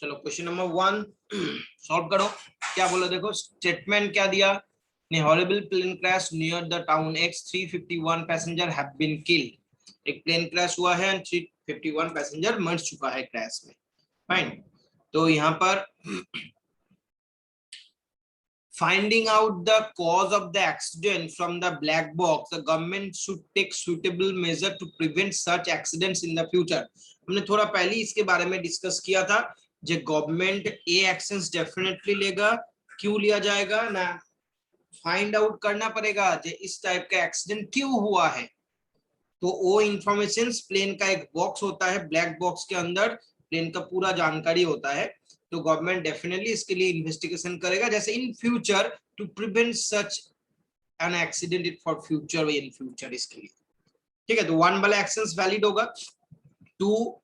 चलो question number 1 solve करो। क्या बोला देखो, स्टेटमेंट क्या दिया, horrible plane crash near the town X, 351 passenger have been killed. एक प्लेन क्रैश हुआ है एंड 351 पैसेंजर मर चुका है क्रैश में। फाइन। तो यहाँ पर finding out the cause of the accident from the black box, the government should take suitable measure to prevent such accidents in the future। हमने थोड़ा पहले इसके बारे में डिस्कस किया था। जो गवर्नमेंट ए एक्शंस डेफिनेटली लेगा। क्यों लिया जाएगा ना, फाइंड आउट करना पड़ेगा जो इस टाइप का एक्सीडेंट क्यों हुआ है। तो वो इंफॉर्मेशन, प्लेन का एक बॉक्स होता है, ब्लैक बॉक्स के अंदर प्लेन का पूरा जानकारी होता है। तो गवर्नमेंट डेफिनेटली इसके लिए इन्वेस्टिगेशन करेगा, जैसे in future to prevent such an accident for future, in future इसके लिए। ठीक है, तो 1 वाला एक्शंस वैलिड होगा। 2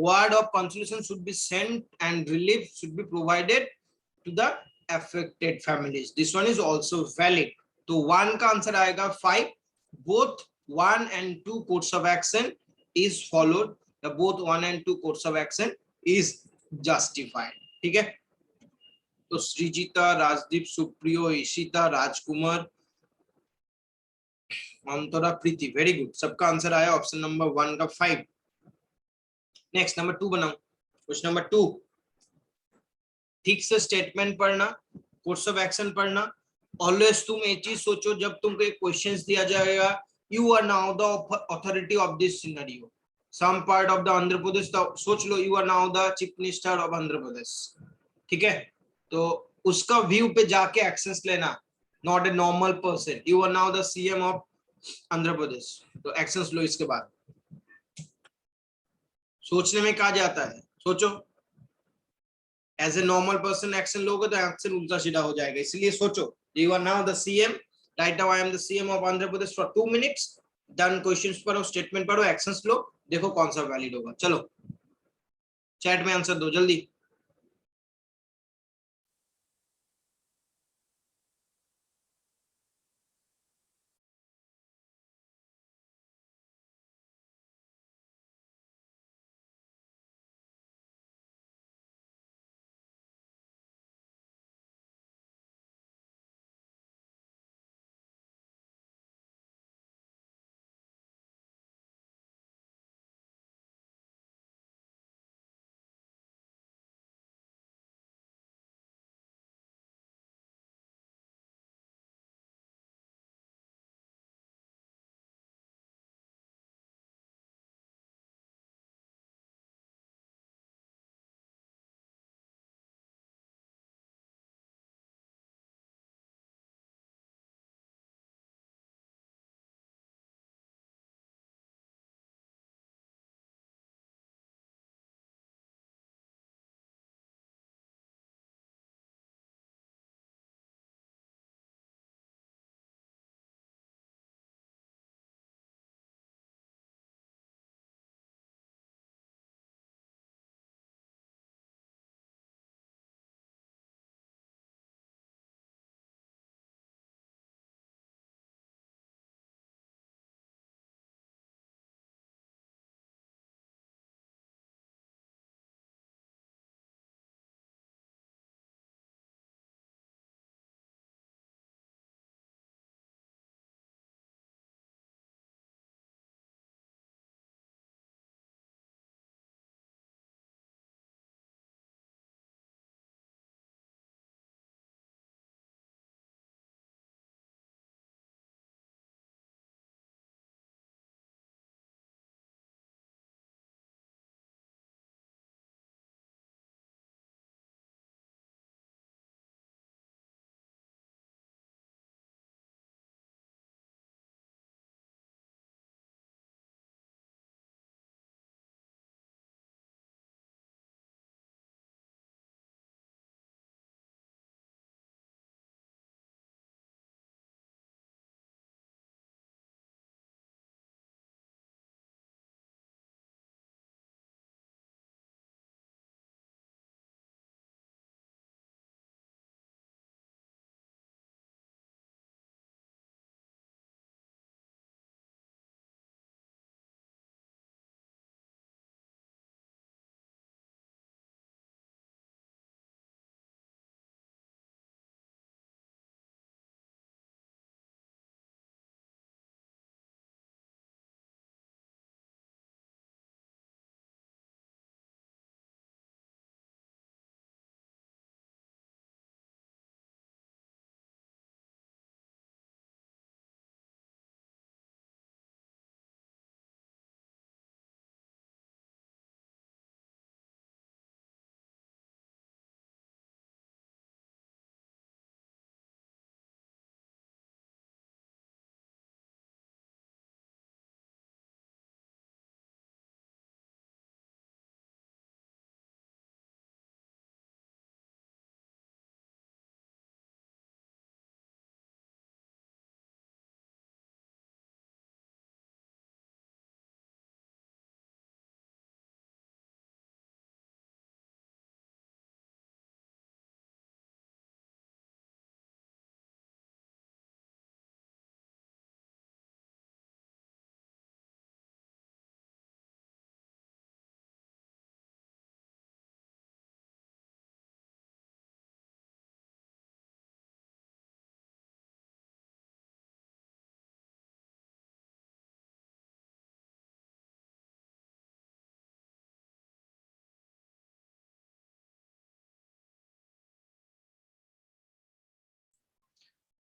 word of consolation should be sent and relief should be provided to the affected families, this one is also valid। तो 1 का answer आएगा 5। both 1 and 2 course of action is followed, the both 1 and 2 course of action is justified। ठीक है, तो सृजिता, राजदीप, सुप्रियो, ईशिता, राजकुमार, अंतरा, प्रीति, very good. सबका answer आया option number 1 का 5। Next number 2 बनाओ। क्वेश्चन नंबर 2, ठीक से स्टेटमेंट पढ़ना, कोर्स ऑफ एक्शन पढ़ना। ऑलवेज तुम एक चीज सोचो, जब तुमको एक क्वेश्चंस दिया जाएगा, you are now the authority of this scenario, some part of the Andhra Pradesh, सोच लो you are now the chief minister of Andhra Pradesh. ठीक है, तो उसका व्यू पे जाके एक्शंस लेना, not a normal person, you are now the CM of Andhra Pradesh, तो एक्शंस लो। इसके बाद सोचने में कहा जाता है, सोचो। As a normal person action लोगे तो एक्शन उल्टा सीधा हो जाएगा, इसलिए सोचो। You are now the CM, right now I am the CM of Andhra Pradesh for 2 minutes. Done, questions पढ़ो, स्टेटमेंट पढ़ो, एक्शंस लो, देखो कौन सा वैलिड होगा। चलो चैट में आंसर दो जल्दी।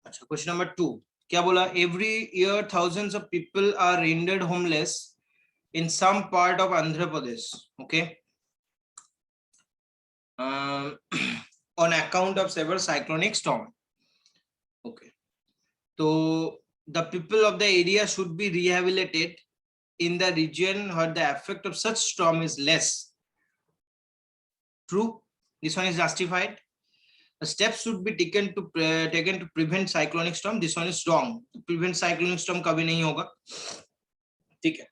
अच्छा, क्वेश्चन नंबर 2 क्या बोला? Every year thousands of people are rendered homeless in some part of Andhra Pradesh, okay, on account of severe cyclonic storm. Okay, so the people of the area should be rehabilitated in the region where the effect of such storm is less. True, this one is justified. The steps should be taken to prevent cyclonic storm. This one is wrong. Prevent cyclonic storm कभी नहीं होगा, ठीक है?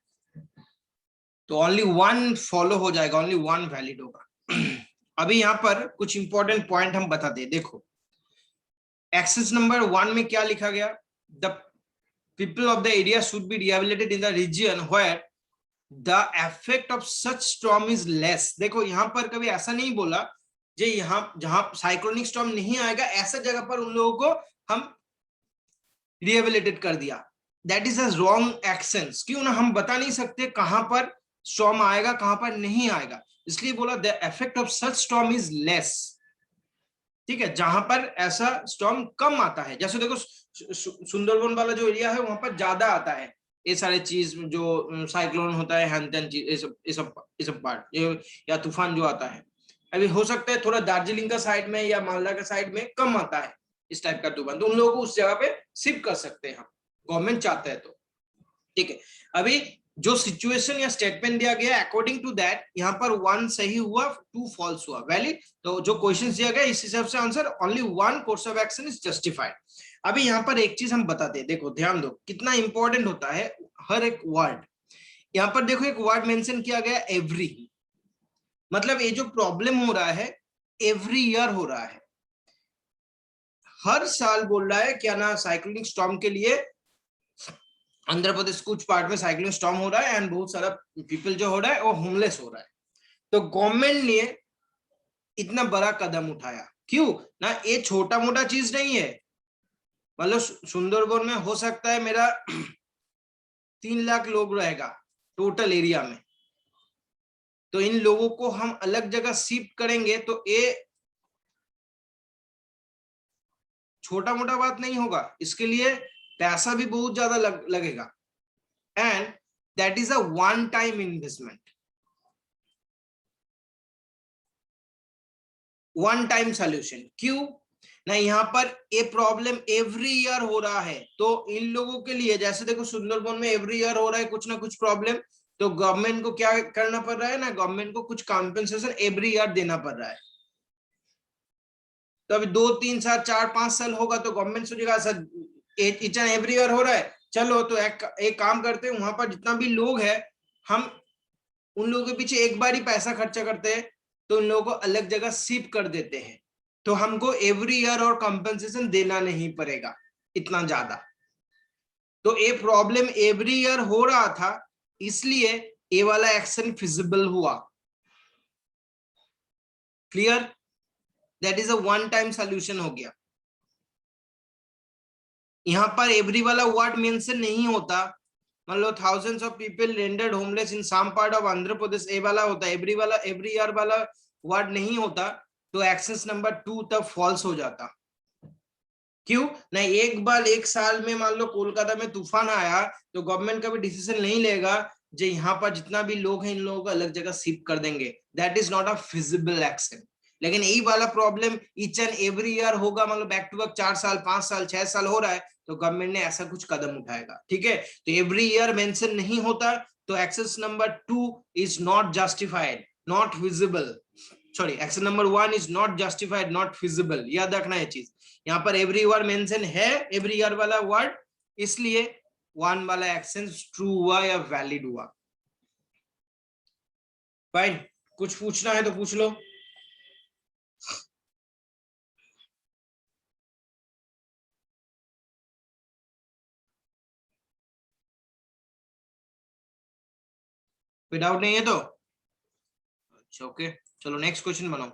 तो only one follow हो जाएगा, only one valid होगा। अभी यहाँ पर कुछ इंपॉर्टेंट पॉइंट हम बताते हैं, देखो एक्सेस नंबर 1 में क्या लिखा गया? The people of the area should be rehabilitated in the region where the effect of such storm is less. देखो यहाँ पर कभी ऐसा नहीं बोला जे यहाँ जहां साइक्लोनिक स्टॉर्म नहीं आएगा ऐसा जगह पर उन लोगों को हम रिहेबिलिटेट कर दिया। That is a wrong actions. क्यों ना, हम बता नहीं सकते कहां पर स्टॉर्म आएगा कहां पर नहीं आएगा, इसलिए बोला the effect of such storm is less, ठीक है, जहां पर ऐसा स्टॉर्म कम आता है। जैसे देखो सुंदरबन वाला जो एरिया है वहां पर ज्यादा आता है ये सारे चीज, जो साइक्लोन होता है, हैंतन चीज, ये सब पार्ट, या तूफान जो आता है। अभी हो सकता है थोड़ा दार्जिलिंग का साइड में या मालदा का साइड में कम आता है इस टाइप का तूफान, तो उन लोगों को उस जगह पे शिफ्ट कर सकते हैं हम, गवर्नमेंट चाहता है तो, ठीक है। अभी जो सिचुएशन या स्टेटमेंट दिया गया अकॉर्डिंग टू दैट, यहाँ पर 1 सही हुआ 2 फॉल्स हुआ, वैलिड। तो जो क्वेश्चन दिया गया इस हिसाब से answer only 1 course of action is justified. अभी यहाँ पर एक चीज हम बताते हैं, देखो ध्यान दो कितना इंपॉर्टेंट होता है हर एक वर्ड। यहाँ पर देखो एक वर्ड मेंशन किया गया एवरी, मतलब ये जो प्रॉब्लम हो रहा है एवरी ईयर हो रहा है, हर साल बोल रहा है क्या ना, साइक्लोनिक स्टॉर्म के लिए आंध्र प्रदेश कुछ पार्ट में साइक्लोनिक स्टॉर्म हो रहा है एंड बहुत सारा पीपल जो हो रहा है वो होमलेस हो रहा है। तो गवर्नमेंट ने इतना बड़ा कदम उठाया, क्यों ना, ये छोटा मोटा चीज नहीं है। मतलब सुंदरबन में हो सकता है मेरा 3 लाख लोग रहेगा टोटल एरिया में, तो इन लोगों को हम अलग जगह शिफ्ट करेंगे तो ये छोटा मोटा बात नहीं होगा, इसके लिए पैसा भी बहुत ज्यादा लगेगा and that is a one time investment, one time solution. क्यों ना, यहाँ पर ये प्रॉब्लम एवरी ईयर हो रहा है, तो इन लोगों के लिए जैसे देखो सुंदरबन में एवरी ईयर हो रहा है कुछ ना कुछ प्रॉब्लम, तो गवर्नमेंट को क्या करना पड़ रहा है ना, गवर्नमेंट को कुछ कॉम्पेंसेशन एवरी ईयर देना पड़ रहा है। तो अभी 2 3 4 5 साल होगा तो गवर्नमेंट सोचेगा sir each and every year हो रहा है, चलो तो एक काम करते हैं, वहां पर जितना भी लोग है हम उन लोगों के पीछे एक बार ही पैसा खर्चा करते हैं, तो उन लोगों को अलग जगह शिफ्ट कर देते हैं, तो हमको एवरी ईयर और कंपनसेशन देना नहीं पड़ेगा इतना ज्यादा। तो ये प्रॉब्लम एवरी ईयर हो रहा था, इसलिए ये वाला एक्शन फिजिबल हुआ। Clear, that is a one time solution हो गया। यहाँ पर एवरी वाला वर्ड मेंशन नहीं होता, मान लो thousands of people rendered homeless in some part of Andhra Pradesh, A वाला होता, एवरी वाला एवरी ईयर वाला वर्ड नहीं होता, तो एक्सेस नंबर 2 तब फॉल्स हो जाता। क्यों ना, एक बार एक साल में मान लो कोलकाता में तूफान आया तो गवर्नमेंट का भी डिसीजन नहीं लेगा जो यहाँ पर जितना भी लोग हैं इन लोगों को अलग जगह शिफ्ट कर देंगे, that is not a feasible action. लेकिन यही वाला problem each and every year होगा, मतलब बैक टू बैक 4 साल 5 साल 6 साल हो रहा है, तो गवर्नमेंट ने ऐसा कुछ कदम उठाएगा, ठीक है। तो एवरी ईयर मेंशन नहीं होता, तो access number 2 is not justified, not visible, sorry action number 1 is not justified not feasible, याद रखना है चीज। यहाँ पर एवरी वर्ड मेंशन है, एवरी ईयर वाला वर्ड, इसलिए 1 वाला एक्शन ट्रू हुआ या वैलिड हुआ। फाइन, कुछ पूछना है तो पूछ लो। कोई डाउट नहीं है तो अच्छा, ओके, चलो नेक्स्ट क्वेश्चन बनाओ।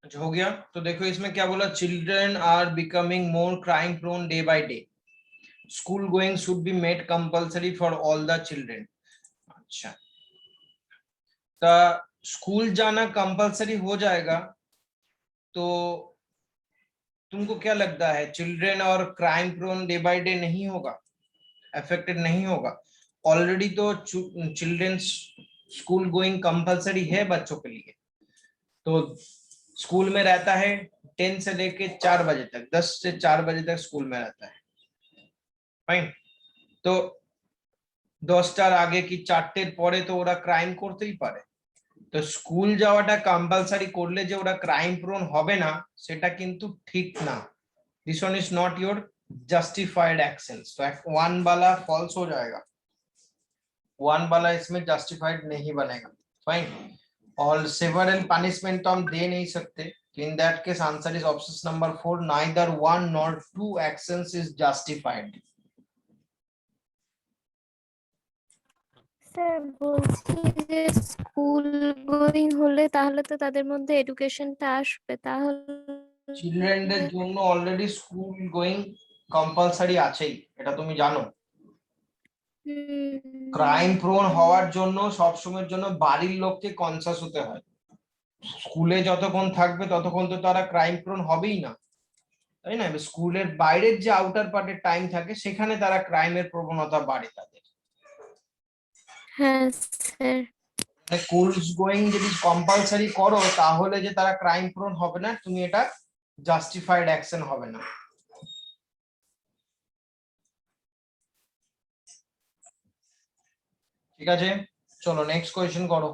अच्छा हो गया। तो देखो इसमें क्या बोला, children are becoming more crime prone day by day, school going should be made compulsory for all the children. अच्छा, तो स्कूल जाना कंपलसरी हो जाएगा तो तुमको क्या लगता है चिल्ड्रन और crime prone day by day नहीं होगा, अफेक्टेड नहीं होगा? ऑलरेडी तो चिल्ड्रंस स्कूल गोइंग कंपलसरी है बच्चों के लिए, तो स्कूल में रहता है 10 से लेके 4 बजे तक, 10 से 4 बजे तक स्कूल में रहता है, फाइन। তো 10টার আগে কি 4টের পরে তো ওরা ক্রাইম করতেই পারে, তো স্কুল যাওয়াটা কম্পালসারি করলে যে ওরা ক্রাইম প্রোন হবে না সেটা কিন্তু ঠিক না। This one is not your justified actions, तो वन वाला फॉल्स हो जाएगा, वन वाला इसमें जस्टिफाइड नहीं बनेगा, फाइन। और सेवरल पनिशमेंट तो हम दे नहीं सकते, in that case answer is option number 4, neither one nor two actions is justified. Sir বলছি যে স্কুল গোয়িং হলে তাহলে তো তাদের মধ্যে এডুকেশনটা আসবে চিলড্রেনদের তাহলে। জন্য অলরেডি স্কুল গোয়িং কম্পালসারি আছেই, এটা তুমি জানো। ক্রাইম প্রোন হওয়ার জন্য সবসময়ের জন্য বাড়ির লোককে কনসাস হতে হয়, স্কুলে যতক্ষণ থাকবে ততক্ষণ তো তারা ক্রাইম প্রোন হবেই না, তাই না? স্কুলের বাইরের যে আউটার পার্টের টাইম থাকে সেখানে তারা ক্রাইমের প্রবণতা বাড়ে তাদের। হ্যাঁ স্যার। স্কুল গোয়িং যদি কম্পালসারি করো তাহলে যে তারা ক্রাইম প্রোন হবে না, তুমি এটা জাস্টিফাইড অ্যাকশন হবে না। ঠিক আছে, চলো নেক্সট কোয়েশ্চেন করো।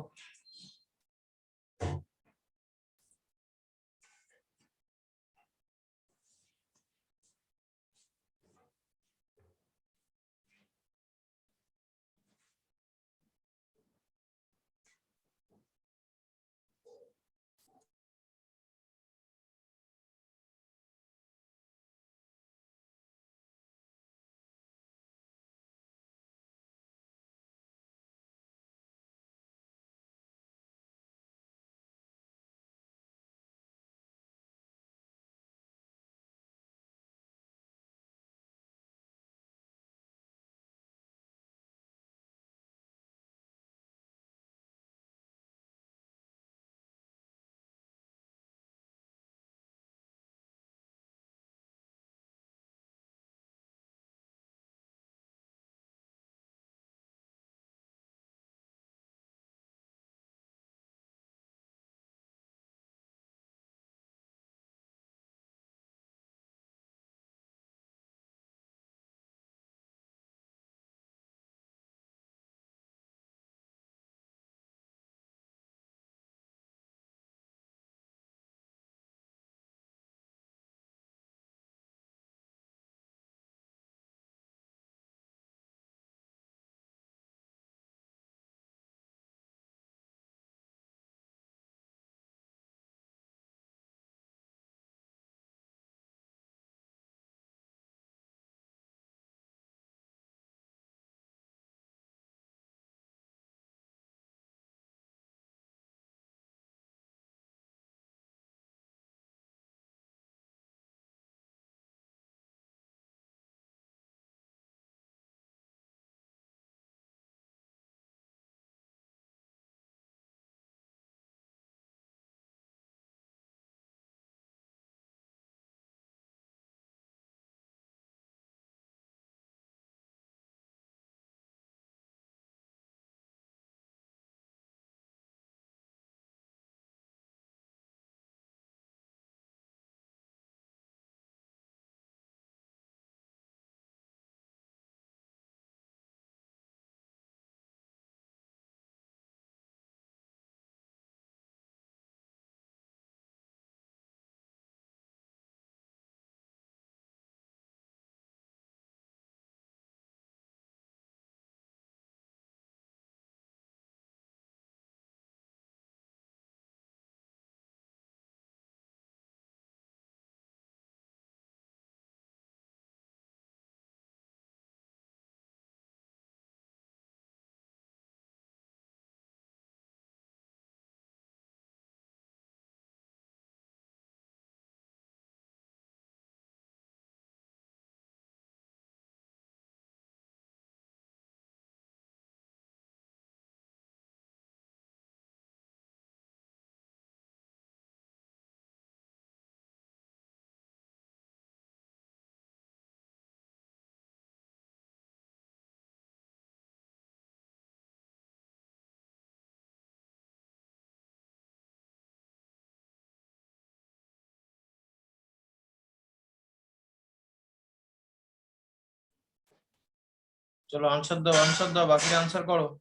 चलो आंसर दो बाकी आंसर करो।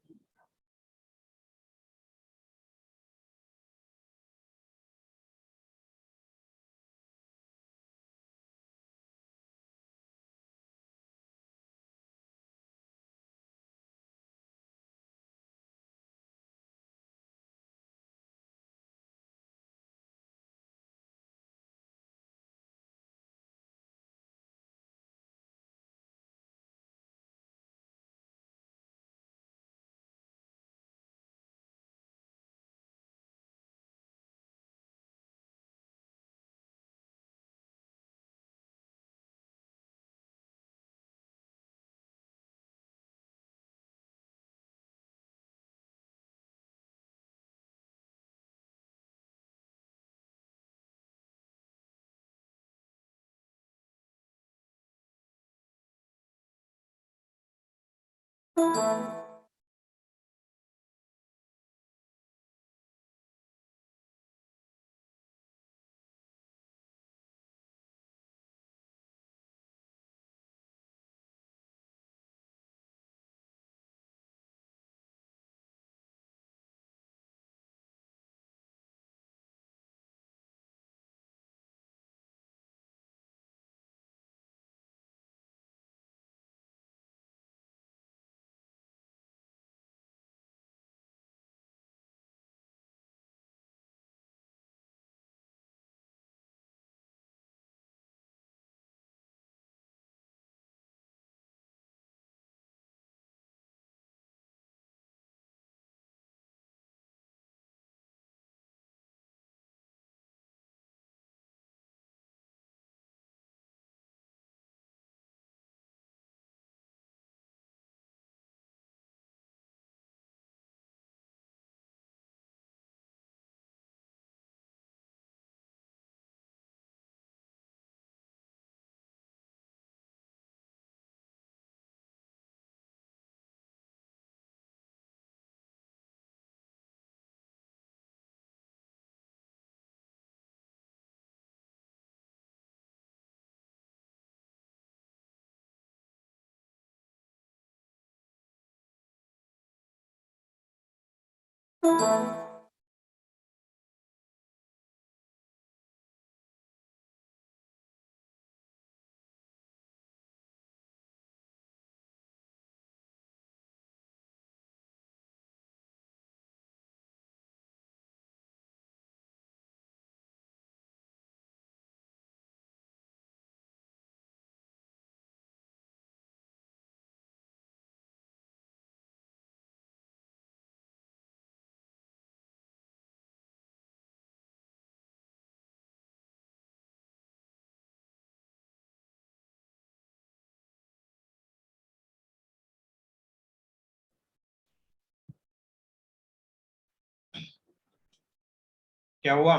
क्या हुआ,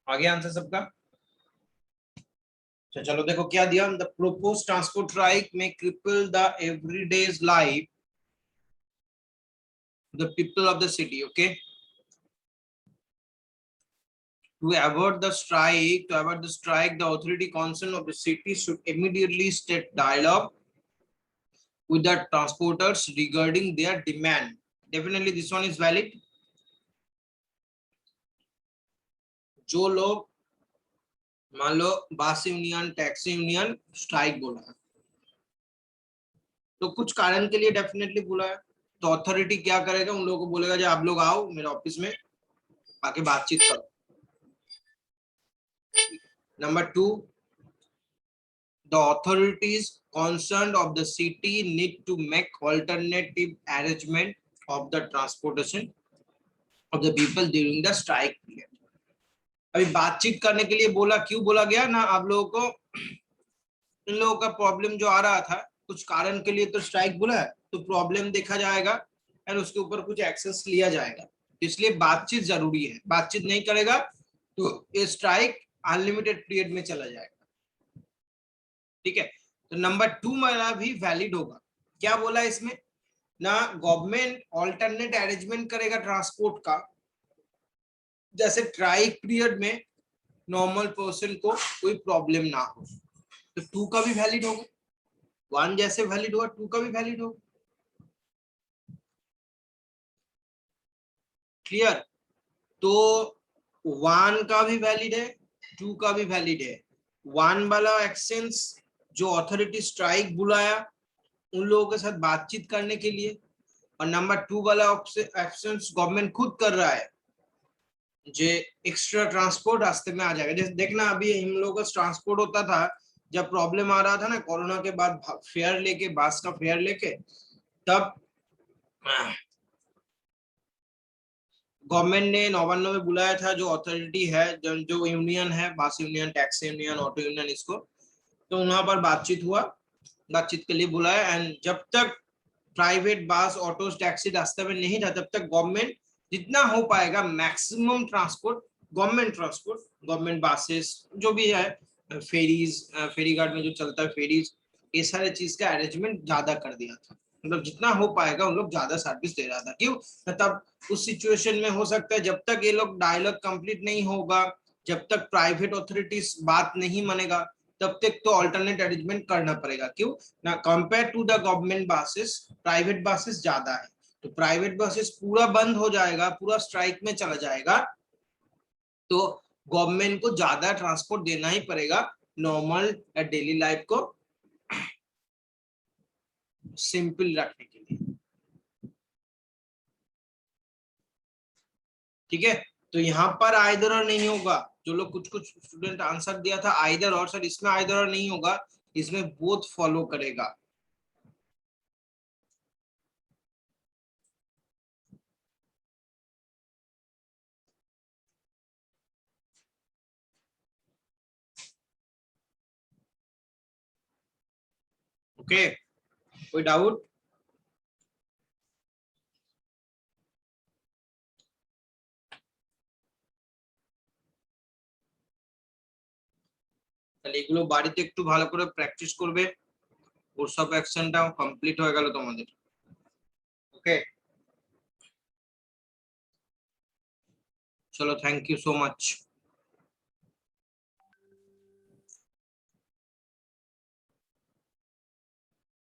आगे आंसर सबका? चलो देखो क्या दिया, the propose transport strike may cripple the everyday's life the people of the city. Okay, to avoid the strike, the authority concerned of the city should immediately start dialogue with the transporters regarding their demand. Definitely this one is valid. जो लोग मान लो बस union, taxi union strike बोला है, तो कुछ कारण के लिए डेफिनेटली बोला है, तो अथॉरिटी क्या करेगा, उन लोगों को बोलेगा जो आप लोग आओ मेरे ऑफिस में आके बातचीत करो। Number 2, the authorities concerned of the city need to make alternative arrangement of the transportation of the people during the strike period. अभी बातचीत करने के लिए बोला, क्यों बोला गया ना, आप लोगों को इन लोगों का प्रॉब्लम जो आ रहा था कुछ कारण के लिए तो स्ट्राइक बोला है, तो प्रॉब्लम देखा जाएगा और उसके ऊपर कुछ एक्शंस लिया जाएगा, इसलिए बातचीत जरूरी है। बातचीत नहीं करेगा तो ये स्ट्राइक अनलिमिटेड पीरियड में चला जाएगा। ठीक है, तो नंबर 2 मेरा भी वैलिड होगा। क्या बोला इसमें ना, गवर्नमेंट ऑल्टरनेट अरेंजमेंट करेगा ट्रांसपोर्ट का, जैसे स्ट्राइक पीरियड में नॉर्मल पर्सन को कोई प्रॉब्लम ना हो, तो 2 का भी वैलिड होगा। 1 जैसे वैलिड हुआ 2 का भी वैलिड होगा। क्लियर? तो 1 का भी वैलिड है, 2 का भी वैलिड है। 1 वाला एक्शंस जो अथॉरिटी स्ट्राइक बुलाया उन लोगों के साथ बातचीत करने के लिए, और नंबर 2 वाला एक्शंस गवर्नमेंट खुद कर रहा है, जो एक्स्ट्रा ट्रांसपोर्ट रास्ते में आ जाएगा। जैसे देखना अभी हम लोगों का ट्रांसपोर्ट होता था, जब प्रॉब्लम आ रहा था ना कोरोना के बाद, फेयर लेके, बस का फेयर लेके, तब गवर्नमेंट ने नवान्न में बुलाया था, जो अथॉरिटी है, जो यूनियन है, बस union, taxi union, auto union, इसको, तो वहां पर बातचीत हुआ, बातचीत के लिए बुलाया। एंड जब तक प्राइवेट बस, ऑटो, टैक्सी रास्ते में नहीं था, तब तक गवर्नमेंट जितना हो पाएगा मैक्सिमम ट्रांसपोर्ट, गवर्नमेंट बसेस जो भी है, फेरीज, फेरी घाट में जो चलता है फेरीज, ये सारे चीज का अरेंजमेंट ज्यादा कर दिया था। मतलब जितना हो पाएगा उन लोग ज्यादा सर्विस दे रहा था। क्यों? तब उस सिचुएशन में हो सकता है जब तक ये लोग डायलॉग कंप्लीट नहीं होगा, जब तक प्राइवेट अथॉरिटीज बात नहीं मानेगा, तब तक तो अल्टरनेट अरेंजमेंट करना पड़ेगा। क्यों ना? Compare to the government buses, private buses ज्यादा है, तो प्राइवेट बसेस पूरा बंद हो जाएगा, पूरा स्ट्राइक में चला जाएगा, तो गवर्नमेंट को ज्यादा ट्रांसपोर्ट देना ही पड़ेगा नॉर्मल डेली लाइफ को सिंपल रखने के लिए। ठीक है, तो यहाँ पर आइदर और नहीं होगा। जो लोग कुछ स्टूडेंट आंसर दिया था आइदर और, सर इसमें आइदर और नहीं होगा, इसमें बोथ फॉलो करेगा। ओके, कोई डाउट? তাহলে এগুলো বাড়িতে একটু ভালো করে প্র্যাকটিস করবে, ওর সব অ্যাকশনটা কমপ্লিট হয়ে গেল তোমাদের। ওকে, চলো, থ্যাংক ইউ সো মাচ।